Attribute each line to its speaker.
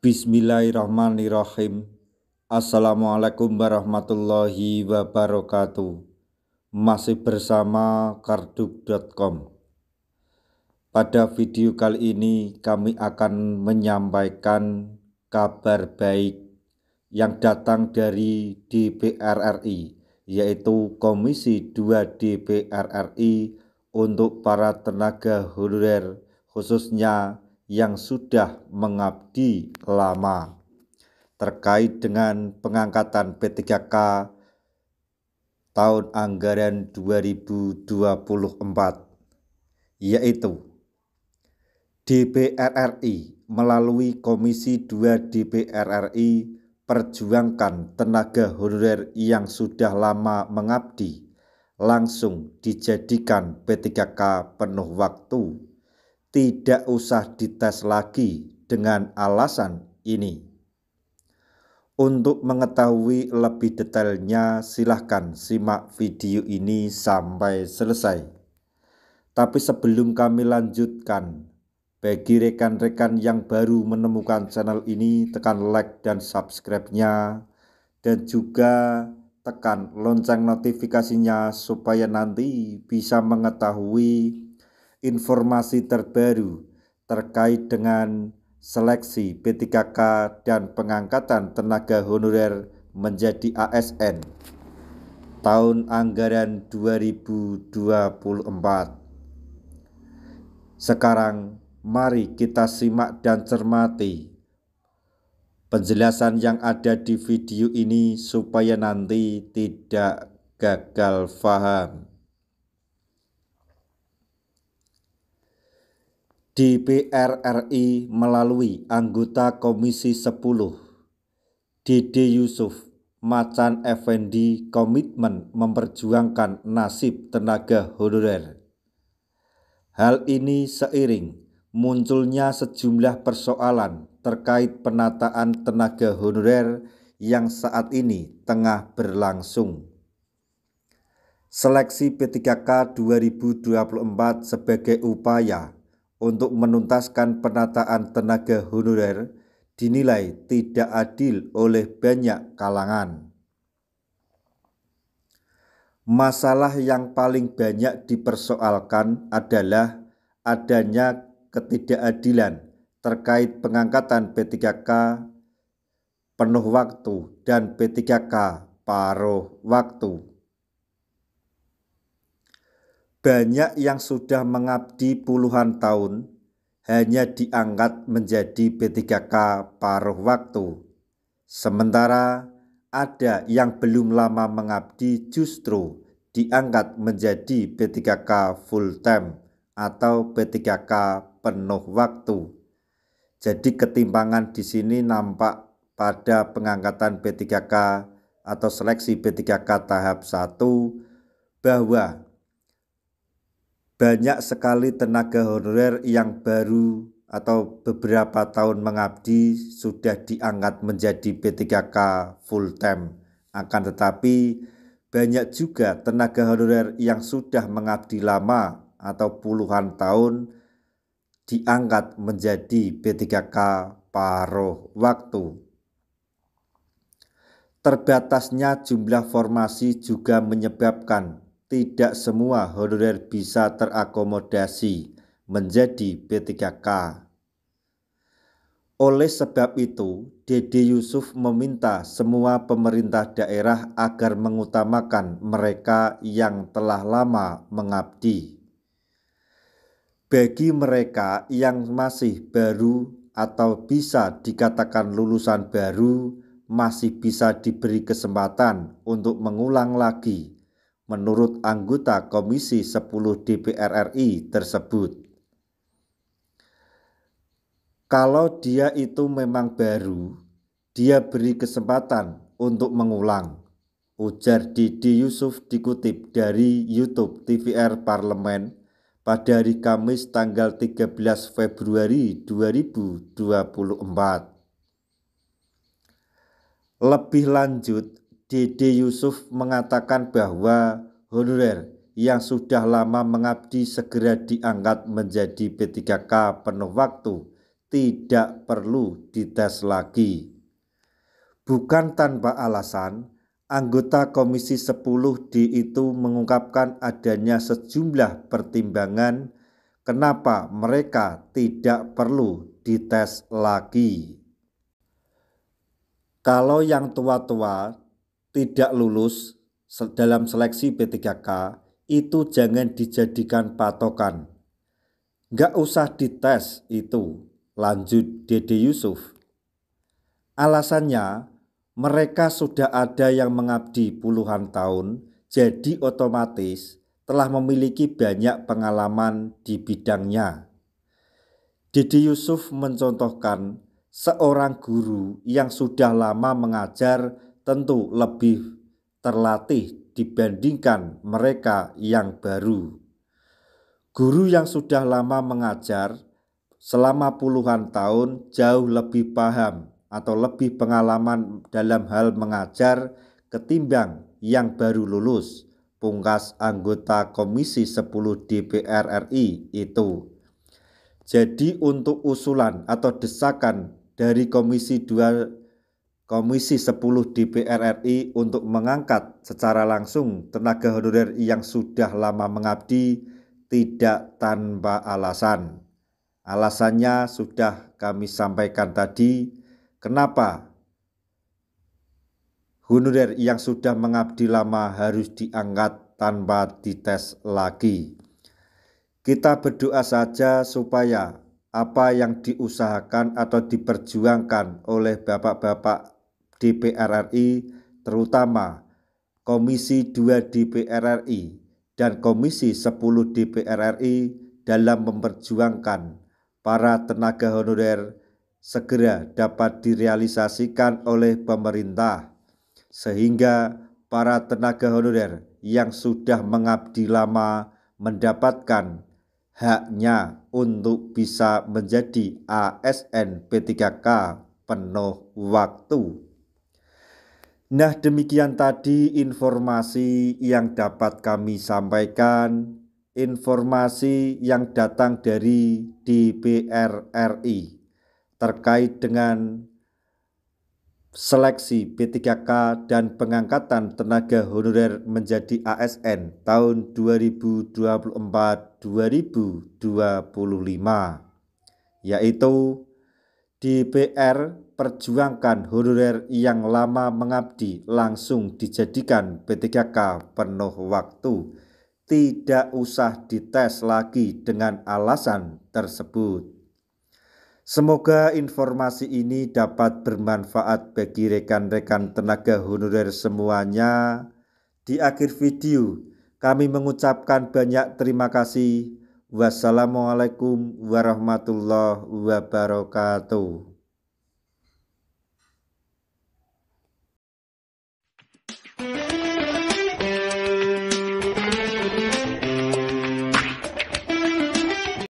Speaker 1: Bismillahirrahmanirrahim. Assalamualaikum warahmatullahi wabarakatuh. Masih bersama karduk.com. Pada video kali ini kami akan menyampaikan kabar baik yang datang dari DPR RI, yaitu Komisi 2 DPR RI untuk para tenaga honorer khususnya yang sudah mengabdi lama terkait dengan pengangkatan P3K tahun anggaran 2024, yaitu DPR RI melalui Komisi 2 DPR RI perjuangkan tenaga honorer yang sudah lama mengabdi langsung dijadikan P3K penuh waktu. Tidak usah dites lagi dengan alasan ini. Untuk mengetahui lebih detailnya silahkan simak video ini sampai selesai. Tapi sebelum kami lanjutkan, bagi rekan-rekan yang baru menemukan channel ini, tekan like dan subscribe-nya, dan juga tekan lonceng notifikasinya supaya nanti bisa mengetahui informasi terbaru terkait dengan seleksi P3K dan pengangkatan tenaga honorer menjadi ASN tahun anggaran 2024. Sekarang mari kita simak dan cermati penjelasan yang ada di video ini supaya nanti tidak gagal paham. DPR RI melalui anggota Komisi 10 Dede Yusuf Macan Effendi komitmen memperjuangkan nasib tenaga honorer. Hal ini seiring munculnya sejumlah persoalan terkait penataan tenaga honorer yang saat ini tengah berlangsung. Seleksi P3K 2024 sebagai upaya untuk menuntaskan penataan tenaga honorer dinilai tidak adil oleh banyak kalangan. Masalah yang paling banyak dipersoalkan adalah adanya ketidakadilan terkait pengangkatan P3K penuh waktu dan P3K paruh waktu. Banyak yang sudah mengabdi puluhan tahun hanya diangkat menjadi P3K paruh waktu. Sementara ada yang belum lama mengabdi justru diangkat menjadi P3K full time atau P3K penuh waktu. Jadi ketimpangan di sini nampak pada pengangkatan P3K atau seleksi P3K tahap 1 bahwa banyak sekali tenaga honorer yang baru atau beberapa tahun mengabdi sudah diangkat menjadi P3K full time. Akan tetapi banyak juga tenaga honorer yang sudah mengabdi lama atau puluhan tahun diangkat menjadi P3K paruh waktu. Terbatasnya jumlah formasi juga menyebabkan tidak semua honorer bisa terakomodasi menjadi P3K. Oleh sebab itu, Dede Yusuf meminta semua pemerintah daerah agar mengutamakan mereka yang telah lama mengabdi. Bagi mereka yang masih baru atau bisa dikatakan lulusan baru, masih bisa diberi kesempatan untuk mengulang lagi menurut anggota Komisi 10 DPR RI tersebut. Kalau dia itu memang baru, dia beri kesempatan untuk mengulang, ujar Dede Yusuf dikutip dari YouTube TVR Parlemen pada hari Kamis tanggal 13 Februari 2024. Lebih lanjut, Dede Yusuf mengatakan bahwa honorer yang sudah lama mengabdi segera diangkat menjadi P3K penuh waktu tidak perlu dites lagi. Bukan tanpa alasan, anggota Komisi 10D itu mengungkapkan adanya sejumlah pertimbangan kenapa mereka tidak perlu dites lagi. Kalau yang tua-tua tidak lulus dalam seleksi P3K, itu jangan dijadikan patokan. Nggak usah dites itu, lanjut Dede Yusuf. Alasannya, mereka sudah ada yang mengabdi puluhan tahun, jadi otomatis telah memiliki banyak pengalaman di bidangnya. Dede Yusuf mencontohkan seorang guru yang sudah lama mengajar tentu lebih terlatih dibandingkan mereka yang baru. Guru yang sudah lama mengajar selama puluhan tahun jauh lebih paham atau lebih pengalaman dalam hal mengajar ketimbang yang baru lulus, pungkas anggota Komisi 10 DPR RI itu. Jadi untuk usulan atau desakan dari Komisi 10 DPR RI untuk mengangkat secara langsung tenaga honorer yang sudah lama mengabdi tidak tanpa alasan. Alasannya sudah kami sampaikan tadi, kenapa honorer yang sudah mengabdi lama harus diangkat tanpa dites lagi. Kita berdoa saja supaya apa yang diusahakan atau diperjuangkan oleh bapak-bapak DPR RI, terutama Komisi 2 DPR RI dan Komisi 10 DPR RI dalam memperjuangkan para tenaga honorer segera dapat direalisasikan oleh pemerintah, sehingga para tenaga honorer yang sudah mengabdi lama mendapatkan haknya untuk bisa menjadi ASN P3K penuh waktu. Nah, demikian tadi informasi yang dapat kami sampaikan, informasi yang datang dari DPR RI terkait dengan seleksi P3K dan pengangkatan tenaga honorer menjadi ASN tahun 2024-2025, yaitu DPR perjuangkan honorer yang lama mengabdi langsung dijadikan P3K penuh waktu, tidak usah dites lagi dengan alasan tersebut. Semoga informasi ini dapat bermanfaat bagi rekan-rekan tenaga honorer semuanya. Di akhir video kami mengucapkan banyak terima kasih. Wassalamualaikum warahmatullahi wabarakatuh.